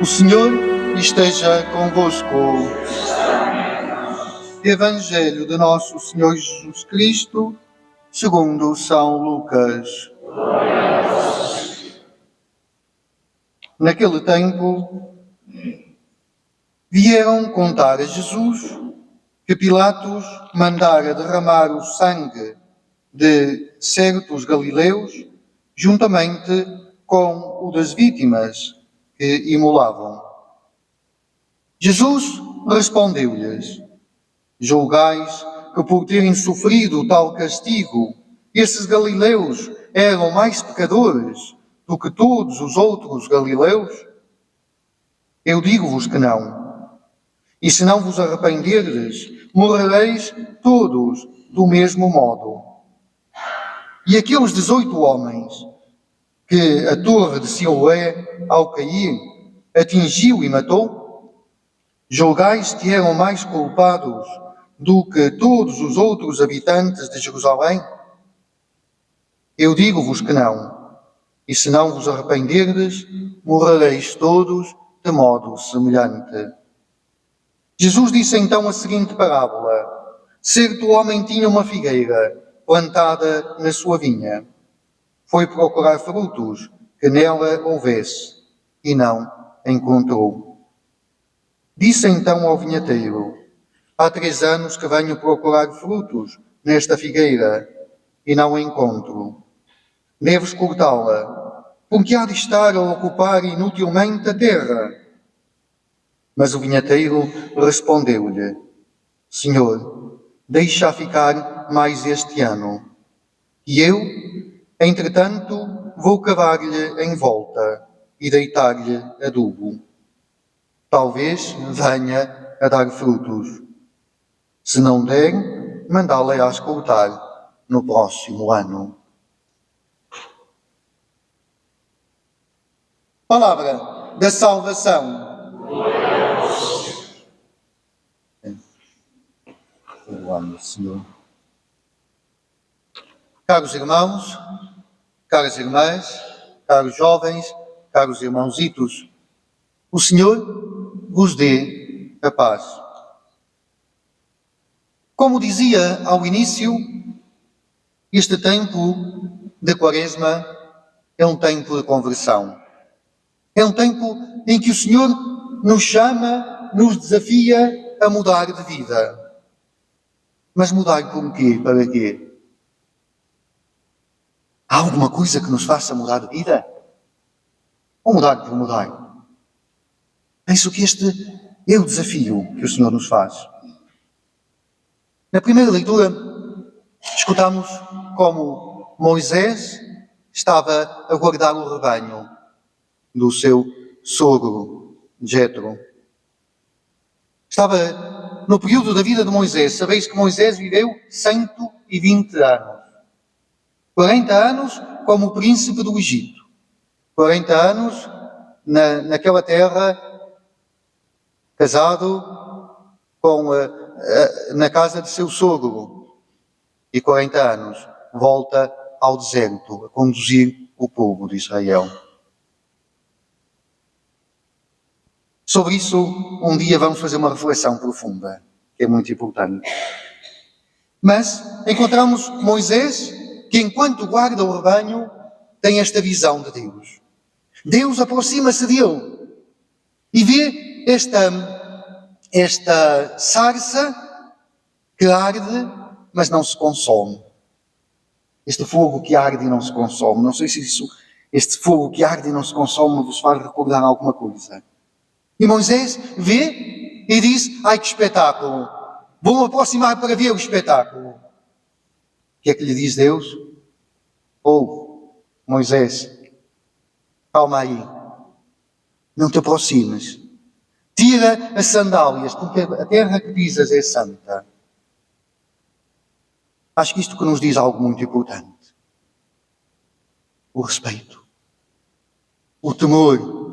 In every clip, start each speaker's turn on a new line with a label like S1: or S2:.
S1: O Senhor esteja convosco. Evangelho de nosso Senhor Jesus Cristo, segundo São Lucas. Naquele tempo, vieram contar a Jesus que Pilatos mandara derramar o sangue de certos galileus, juntamente com o das vítimas que imolavam. Jesus respondeu-lhes: julgais que por terem sofrido tal castigo, esses galileus eram mais pecadores do que todos os outros galileus? Eu digo-vos que não. E se não vos arrependerdes, morrereis todos do mesmo modo. E aqueles 18 homens que a torre de Siloé, ao cair, atingiu e matou, julgais que eram mais culpados do que todos os outros habitantes de Jerusalém? Eu digo-vos que não. E se não vos arrependerdes, morrereis todos de modo semelhante. Jesus disse então a seguinte parábola: certo homem tinha uma figueira plantada na sua vinha. Foi procurar frutos que nela houvesse, e não encontrou. Disse então ao vinhateiro: há 3 anos que venho procurar frutos nesta figueira, e não encontro. Deves cortá-la, porque há de estar a ocupar inutilmente a terra. Mas o vinhateiro respondeu-lhe: Senhor, deixa ficar mais este ano, e eu, entretanto, vou cavar-lhe em volta e deitar-lhe adubo. Talvez venha a dar frutos. Se não der, mandá-la-ás cortar no próximo ano. Palavra da salvação. Senhor. Caros irmãos, caras irmãs, caros jovens, caros irmãozitos, o Senhor vos dê a paz. Como dizia ao início, este tempo de Quaresma é um tempo de conversão. É um tempo em que o Senhor nos chama, nos desafia a mudar de vida. Mas mudar por quê? Para quê? Há alguma coisa que nos faça mudar de vida? Ou mudar por mudar? Penso que este é o desafio que o Senhor nos faz. Na primeira leitura, escutamos como Moisés estava a guardar o rebanho do seu sogro, Jetro. Estava no período da vida de Moisés. Sabeis que Moisés viveu 120 anos. 40 anos como príncipe do Egito. 40 anos naquela terra, casado na casa de seu sogro. E 40 anos volta ao deserto a conduzir o povo de Israel. Sobre isso, um dia vamos fazer uma reflexão profunda, que é muito importante. Mas encontramos Moisés, que enquanto guarda o rebanho, tem esta visão de Deus. Deus aproxima-se dele e vê esta sarça que arde, mas não se consome. Este fogo que arde e não se consome. Não sei se este fogo que arde e não se consome vos faz recordar alguma coisa. E Moisés vê e diz: ai, que espetáculo! Vou-me aproximar para ver o espetáculo. O que é que lhe diz Deus? Moisés, calma aí. Não te aproximes. Tira as sandálias, porque a terra que pisas é santa. Acho que isto que nos diz algo muito importante. O respeito. O temor.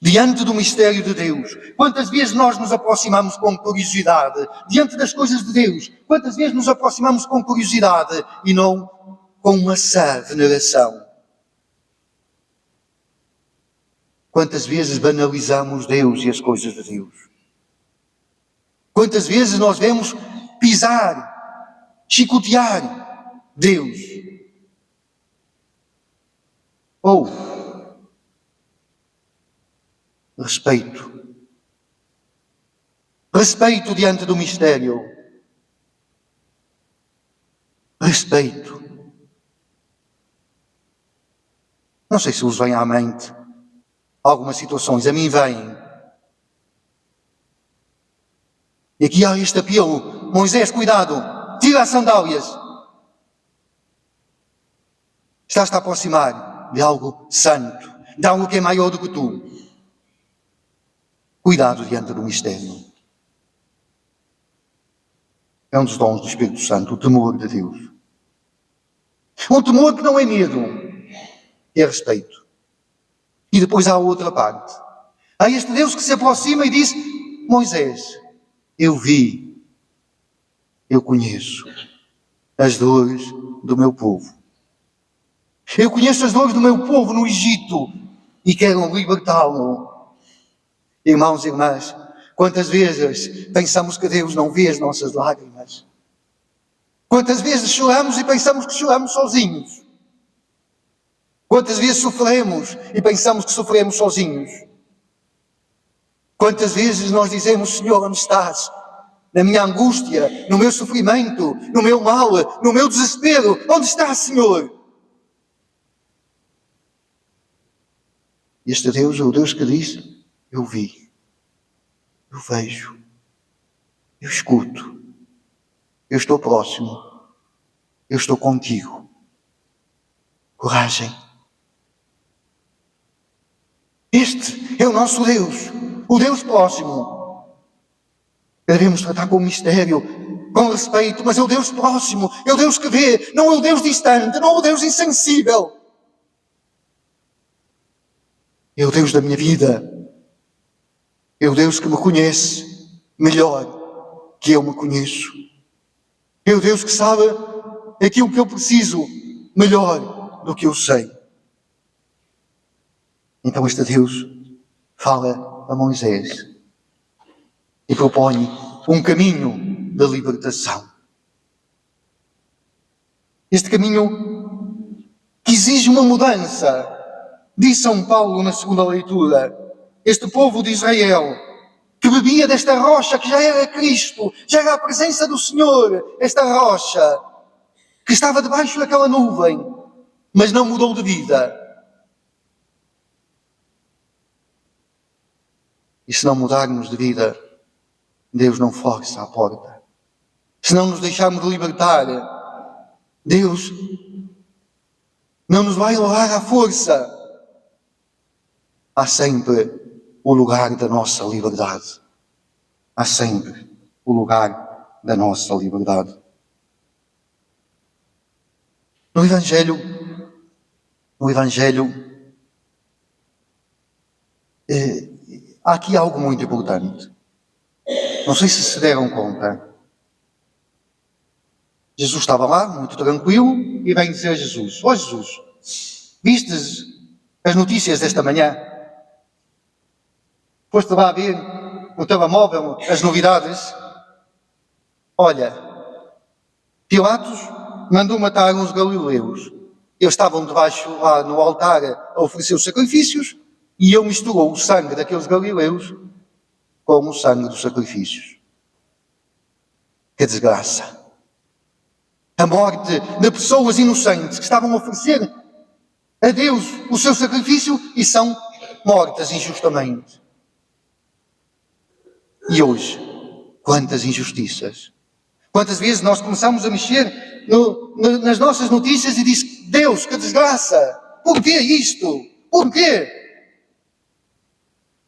S1: Diante do mistério de Deus. Quantas vezes nós nos aproximamos com curiosidade diante das coisas de Deus? Quantas vezes nos aproximamos com curiosidade e não com uma sã veneração? Quantas vezes banalizamos Deus e as coisas de Deus? Quantas vezes nós vemos pisar, chicotear Deus? Ou respeito. Respeito diante do mistério. Respeito. Não sei se vos vem à mente algumas situações, a mim vêm. E aqui há este apelo: Moisés, cuidado, tira as sandálias. Estás-te a aproximar de algo santo, de algo que é maior do que tu. Cuidado diante do mistério. É um dos dons do Espírito Santo, o temor de Deus. Um temor que não é medo, é respeito. E depois há a outra parte. Há este Deus que se aproxima e diz: Moisés, eu vi, eu conheço as dores do meu povo. Eu conheço as dores do meu povo no Egito e quero libertá-lo. Irmãos e irmãs, quantas vezes pensamos que Deus não vê as nossas lágrimas? Quantas vezes choramos e pensamos que choramos sozinhos? Quantas vezes sofremos e pensamos que sofremos sozinhos? Quantas vezes nós dizemos: Senhor, onde estás? Na minha angústia, no meu sofrimento, no meu mal, no meu desespero, onde estás, Senhor? Este Deus é o Deus que diz: eu vi, eu vejo, eu escuto, eu estou próximo, eu estou contigo. Coragem. Este é o nosso Deus, o Deus próximo. Devemos tratar com mistério, com respeito, mas é o Deus próximo, é o Deus que vê, não é o Deus distante, não é o Deus insensível. É o Deus da minha vida, é o Deus que me conhece melhor que eu me conheço. É o Deus que sabe aquilo que eu preciso melhor do que eu sei. Então este Deus fala a Moisés e propõe um caminho de libertação. Este caminho que exige uma mudança. Diz São Paulo na segunda leitura: este povo de Israel, que bebia desta rocha que já era Cristo, já era a presença do Senhor, esta rocha que estava debaixo daquela nuvem, mas não mudou de vida. E se não mudarmos de vida, Deus não força a porta. Se não nos deixarmos de libertar, Deus não nos vai levar à força. Há sempre o lugar da nossa liberdade. Há sempre o lugar da nossa liberdade. No Evangelho, há aqui algo muito importante. Não sei se deram conta. Jesus estava lá, muito tranquilo, e vem dizer a Jesus: ó Jesus, vistes as notícias desta manhã? Foste lá ver no telemóvel as novidades? Olha, Pilatos mandou matar uns galileus. Eles estavam debaixo lá no altar a oferecer os sacrifícios e ele misturou o sangue daqueles galileus com o sangue dos sacrifícios. Que desgraça! A morte de pessoas inocentes que estavam a oferecer a Deus o seu sacrifício e são mortas injustamente. E hoje, quantas injustiças! Quantas vezes nós começamos a mexer nas nossas notícias e diz: Deus, que desgraça! Porquê isto? Porquê?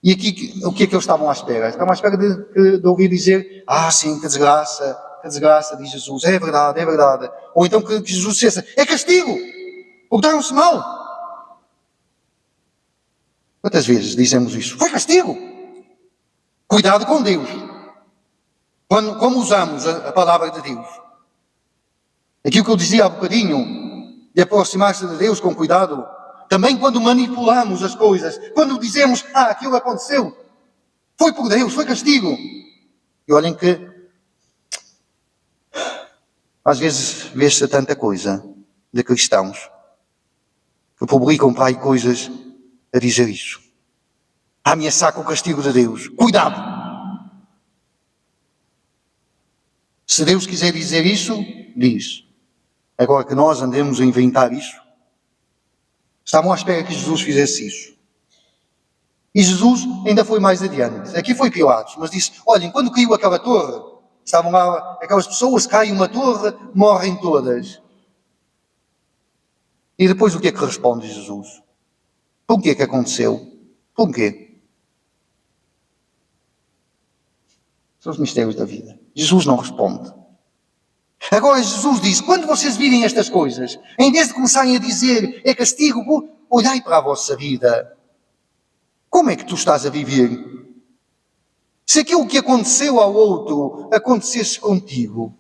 S1: E aqui, o que é que eles estavam à espera? Estavam à espera de ouvir dizer: sim, que desgraça, diz Jesus. É verdade, é verdade. Ou então que Jesus dissesse: é castigo! Portaram-se mal. Quantas vezes dizemos isso? Foi castigo! Cuidado com Deus. Como usamos a palavra de Deus. Aquilo que eu dizia há bocadinho, de aproximar-se de Deus com cuidado, Também quando manipulamos as coisas, quando dizemos, aquilo aconteceu, foi por Deus, foi castigo. E olhem que às vezes vê-se tanta coisa de cristãos que publicam para aí coisas a dizer isso, a ameaçar com o castigo de Deus. Cuidado! Se Deus quiser dizer isso, diz. Agora que nós andemos a inventar isso, estavam à espera que Jesus fizesse isso. E Jesus ainda foi mais adiante. Aqui foi Pilatos, mas disse, olhem, quando caiu aquela torre, estavam lá aquelas pessoas, cai uma torre, morrem todas. E depois o que é que responde Jesus? Por que é que aconteceu? Por quê? São os mistérios da vida. Jesus não responde. Agora Jesus diz, quando vocês virem estas coisas, em vez de começarem a dizer, é castigo, olhai para a vossa vida. Como é que tu estás a viver? Se aquilo que aconteceu ao outro acontecesse contigo,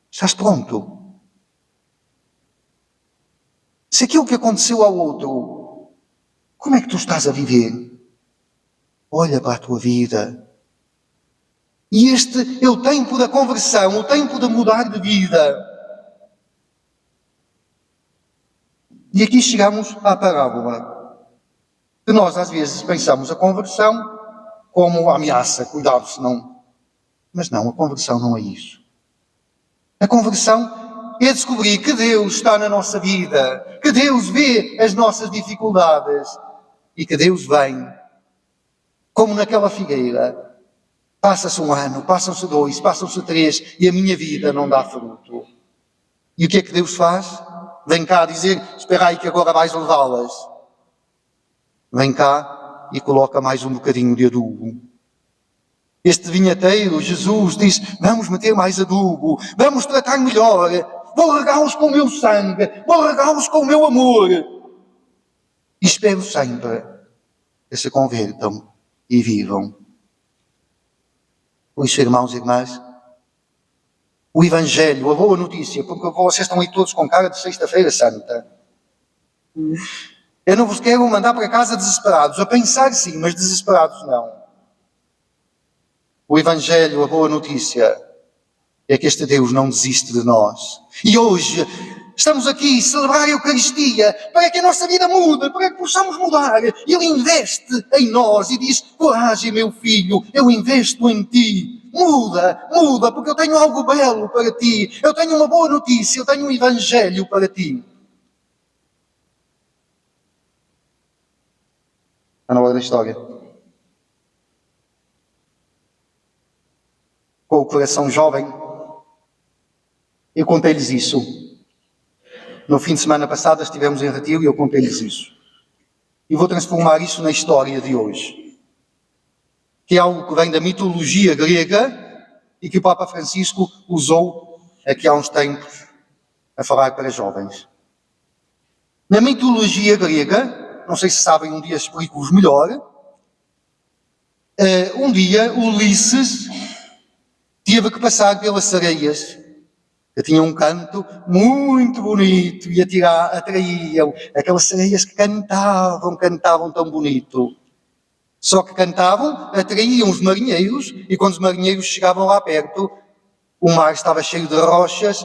S1: estás pronto? Se aquilo que aconteceu ao outro, como é que tu estás a viver? Olha para a tua vida. E este é o tempo da conversão, o tempo de mudar de vida. E aqui chegamos à parábola. Que nós às vezes pensamos a conversão como ameaça, cuidado senão. Mas não, a conversão não é isso. A conversão é descobrir que Deus está na nossa vida, que Deus vê as nossas dificuldades e que Deus vem, como naquela figueira. Passa-se um ano, passam-se 2, passam-se 3 e a minha vida não dá fruto. E o que é que Deus faz? Vem cá dizer, espera aí que agora vais levá-las. Vem cá e coloca mais um bocadinho de adubo. Este vinhateiro, Jesus, diz, vamos meter mais adubo, vamos tratar melhor, vou regá-los com o meu sangue, vou regá-los com o meu amor. E espero sempre que se convertam e vivam. Por isso, irmãos e irmãs, o Evangelho, a boa notícia, porque vocês estão aí todos com cara de Sexta-feira Santa. Eu não vos quero mandar para casa desesperados, a pensar sim, mas desesperados não. O Evangelho, a boa notícia, é que este Deus não desiste de nós. E hoje estamos aqui a celebrar a Eucaristia para que a nossa vida mude, para que possamos mudar. Ele investe em nós e diz, coragem meu filho, eu investo em ti. Muda, muda, porque eu tenho algo belo para ti. Eu tenho uma boa notícia, eu tenho um Evangelho para ti. Está na hora da história. Com o coração jovem, eu contei-lhes isso. No fim de semana passado estivemos em retiro e eu contei-lhes isso. E vou transformar isso na história de hoje. Que é algo que vem da mitologia grega e que o Papa Francisco usou aqui há uns tempos a falar para jovens. Na mitologia grega, não sei se sabem, um dia explico-vos melhor, um dia Ulisses teve que passar pelas sereias, que tinham um canto muito bonito e atraíam aquelas sereias que cantavam tão bonito. Só que cantavam, atraíam os marinheiros e quando os marinheiros chegavam lá perto, o mar estava cheio de rochas,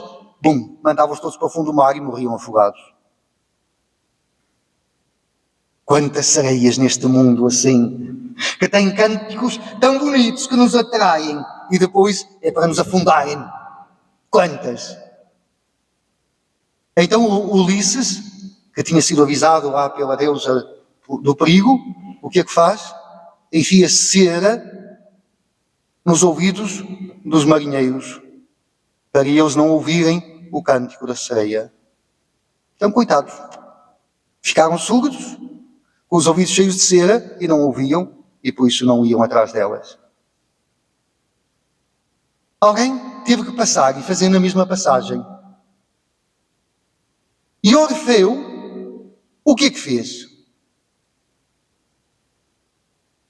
S1: mandavam-os todos para o fundo do mar e morriam afogados. Quantas sereias neste mundo assim, que têm cânticos tão bonitos que nos atraem e depois é para nos afundarem. Quantas? Então Ulisses, que tinha sido avisado lá pela deusa do perigo, o que é que faz? Enfia cera nos ouvidos dos marinheiros, para eles não ouvirem o cântico da sereia. Então, coitados, ficaram surdos, com os ouvidos cheios de cera e não ouviam, e por isso não iam atrás delas. Alguém teve que passar e fazer na mesma passagem. E Orfeu, o que é que fez?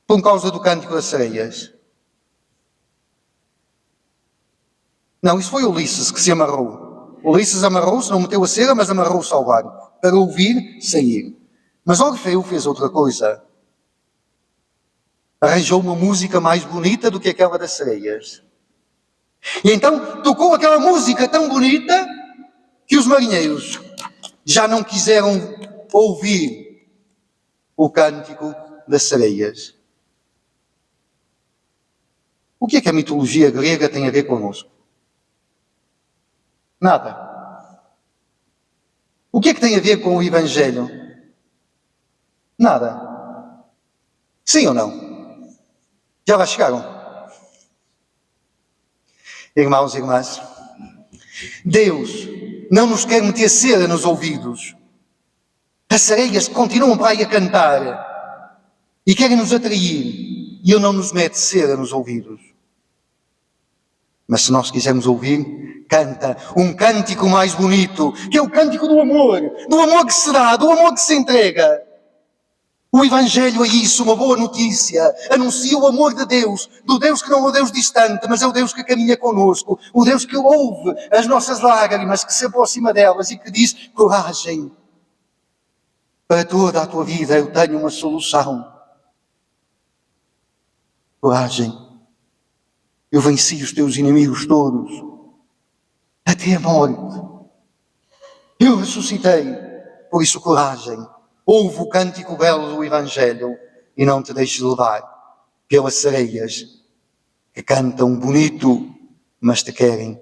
S1: Por causa do cântico das sereias. Não, isso foi Ulisses que se amarrou. Ulisses amarrou-se, não meteu a cera, mas amarrou-se ao barco. para ouvir, sair. Mas Orfeu fez outra coisa. Arranjou uma música mais bonita do que aquela das sereias. E então tocou aquela música tão bonita que os marinheiros já não quiseram ouvir o cântico das sereias. O que é que a mitologia grega tem a ver connosco? Nada. O que é que tem a ver com o Evangelho? Nada. Sim ou não? Já lá chegaram? Irmãos e irmãs, Deus não nos quer meter cera nos ouvidos. As sereias continuam para aí a cantar e querem nos atrair, e Ele não nos mete cera nos ouvidos. Mas se nós quisermos ouvir, canta um cântico mais bonito, que é o cântico do amor que se dá, do amor que se entrega. O Evangelho é isso, uma boa notícia. Anuncia o amor de Deus, do Deus que não é o Deus distante, mas é o Deus que caminha conosco, o Deus que ouve as nossas lágrimas, que se aproxima delas e que diz: coragem, para toda a tua vida eu tenho uma solução. Coragem, eu venci os teus inimigos todos, até a morte. Eu ressuscitei, por isso coragem. Ouve o cântico belo do Evangelho e não te deixes levar pelas sereias que cantam bonito, mas te querem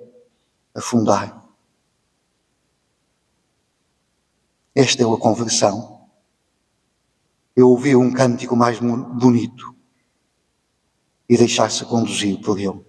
S1: afundar. Esta é a conversão. É ouvir um cântico mais bonito e deixar-se conduzir por ele.